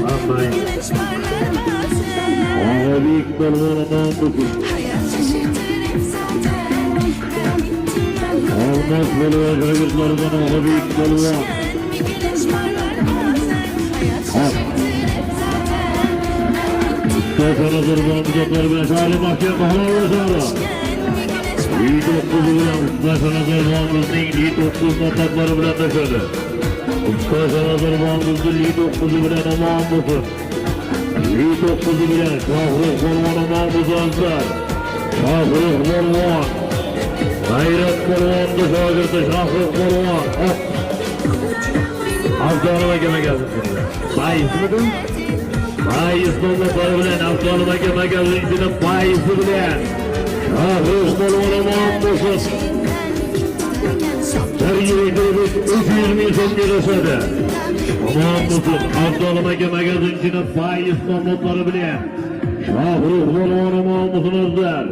Aman. Ağabeyik balvanından dokun. Almaz balva şagirdlerden ağabeyik balvan. Kasan hazırdan mücadları bile şahli mahkeme havalı sonra. İyi dokkuzu bilen Kasan hazırdanımızın iyi dokkuzu atakları bilen taşıdı. Kasan hazırdanımızın iyi dokkuzu bilen aman mısın? İyi dokkuzu bilen Şahruk Bolvan aman mısınızlar? Şahruk Bolvan. Gayret Bolvan'dı şagirdi Şahruk Bolvan. Avcıhanıma kime geldin şimdi? Bayis mıdın? Bayis bolvatları bilen avcıhanıma kime geldin şimdi? Bayisi bilen Şahruk Bolvan aman mısın? Her yerde 320 son gelesede. Aman mısın? Avcıhanıma kime geldin şimdi? Bayis bolvatları bilen Şahruk Bolvan aman mısınızlar?